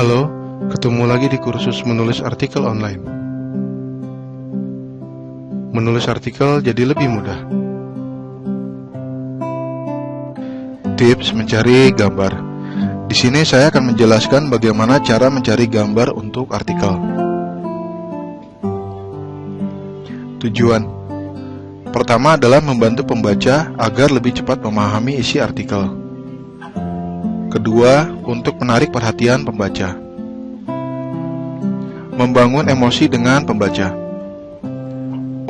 Halo, ketemu lagi di kursus menulis artikel online. Menulis artikel jadi lebih mudah. Tips mencari gambar. Di sini saya akan menjelaskan bagaimana cara mencari gambar untuk artikel. Tujuan pertama adalah membantu pembaca agar lebih cepat memahami isi artikel. Kedua, untuk menarik perhatian pembaca. Membangun emosi dengan pembaca.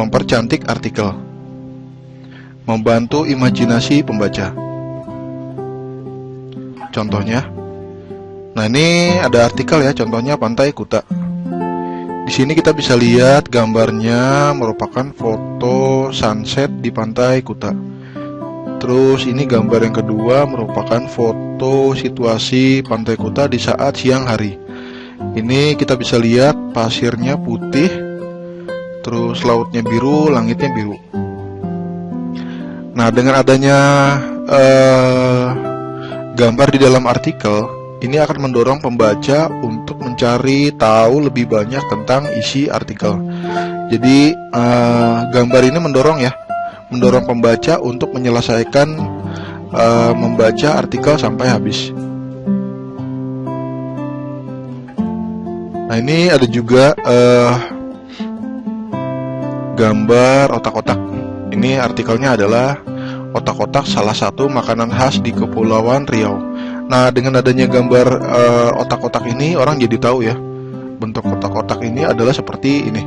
Mempercantik artikel. Membantu imajinasi pembaca. Contohnya, nah ini ada artikel ya, contohnya Pantai Kuta. Di sini kita bisa lihat gambarnya merupakan foto sunset di Pantai Kuta. Terus ini gambar yang kedua merupakan foto situasi Pantai Kuta di saat siang hari. Ini kita bisa lihat pasirnya putih, terus lautnya biru, langitnya biru. Nah, dengan adanya gambar di dalam artikel, ini akan mendorong pembaca untuk mencari tahu lebih banyak tentang isi artikel. Jadi gambar ini mendorong pembaca untuk menyelesaikan membaca artikel sampai habis. Nah, ini ada juga gambar otak-otak. Ini artikelnya adalah otak-otak salah satu makanan khas di Kepulauan Riau. Nah, dengan adanya gambar otak-otak ini, orang jadi tahu ya, bentuk otak-otak ini adalah seperti ini.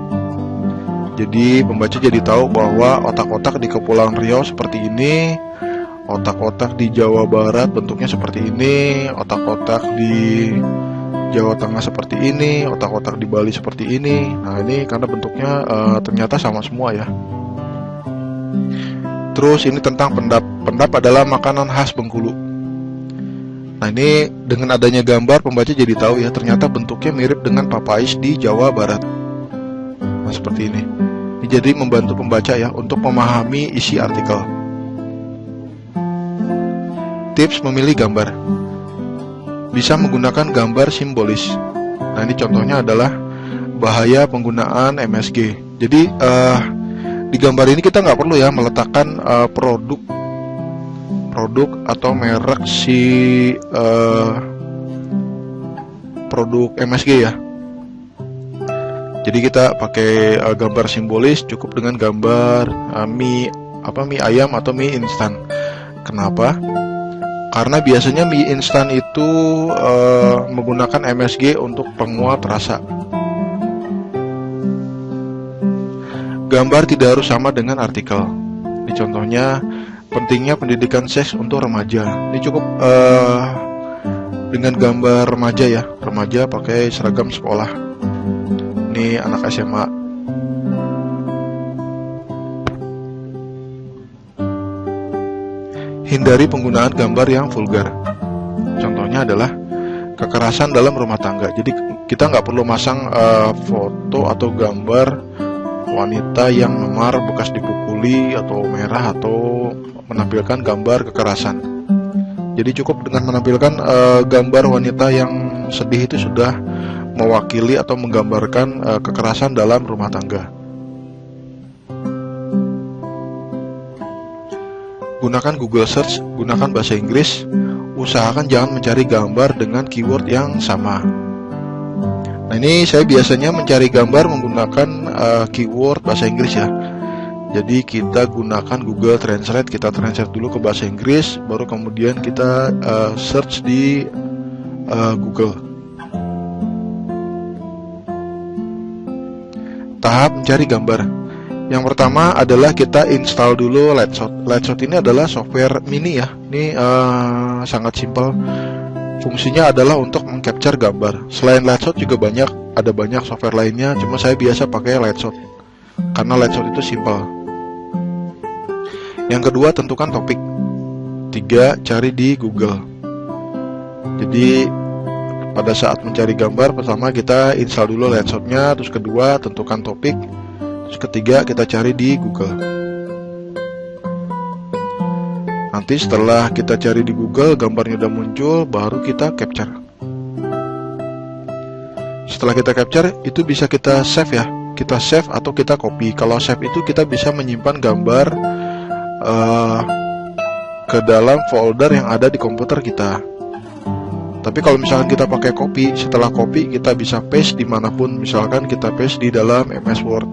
Jadi pembaca jadi tahu bahwa otak-otak di Kepulauan Riau seperti ini, otak-otak di Jawa Barat bentuknya seperti ini, otak-otak di Jawa Tengah seperti ini, otak-otak di Bali seperti ini. Nah, ini karena bentuknya ternyata sama semua ya. Terus ini tentang pendap. Pendap adalah makanan khas Bengkulu. Nah, ini dengan adanya gambar pembaca jadi tahu ya, ternyata bentuknya mirip dengan papais di Jawa Barat. Nah, seperti ini. Ini jadi membantu pembaca ya untuk memahami isi artikel. Tips memilih gambar. Bisa menggunakan gambar simbolis. Nah, ini contohnya adalah bahaya penggunaan MSG. Jadi di gambar ini kita nggak perlu ya meletakkan produk atau merek si produk MSG ya. Jadi kita pakai gambar simbolis, cukup dengan gambar mie ayam atau mie instan. Kenapa? Karena biasanya mie instan itu menggunakan MSG untuk penguat rasa. Gambar tidak harus sama dengan artikel. Ini contohnya pentingnya pendidikan seks untuk remaja. Ini cukup dengan gambar remaja ya. Remaja pakai seragam sekolah. Ini anak SMA. Hindari penggunaan gambar yang vulgar. Contohnya adalah kekerasan dalam rumah tangga. Jadi kita nggak perlu masang foto atau gambar wanita yang memar bekas dipukuli atau merah atau menampilkan gambar kekerasan. Jadi cukup dengan menampilkan gambar wanita yang sedih itu sudah mewakili atau menggambarkan kekerasan dalam rumah tangga. Gunakan Google Search, gunakan bahasa Inggris. Usahakan jangan mencari gambar dengan keyword yang sama. Nah, ini saya biasanya mencari gambar menggunakan keyword bahasa Inggris ya. Jadi kita gunakan Google Translate, kita translate dulu ke bahasa Inggris, baru kemudian kita search di Google. Tahap mencari gambar. Yang pertama adalah kita install dulu Lightshot. Lightshot ini adalah software mini ya. Ini sangat simpel. Fungsinya adalah untuk mengcapture gambar. Selain Lightshot juga ada banyak software lainnya. Cuma saya biasa pakai Lightshot karena Lightshot itu simpel. Yang kedua, tentukan topik. 3, cari di Google. Jadi pada saat mencari gambar, pertama kita install dulu Lightshot-nya, terus kedua tentukan topik, terus ketiga kita cari di Google. Nanti setelah kita cari di Google, gambarnya udah muncul, baru kita capture. setelah kita capture, itu bisa kita save ya. Kita save atau kita copy. Kalau save itu kita bisa menyimpan gambar ke dalam folder yang ada di komputer kita. Tapi kalau misalkan kita pakai copy, setelah copy kita bisa paste dimanapun. Misalkan kita paste di dalam MS Word,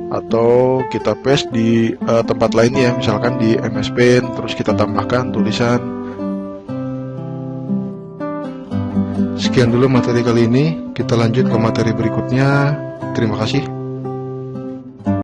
atau kita paste di tempat lainnya, misalkan di MS Paint, terus kita tambahkan tulisan. Sekian dulu materi kali ini, kita lanjut ke materi berikutnya. Terima kasih.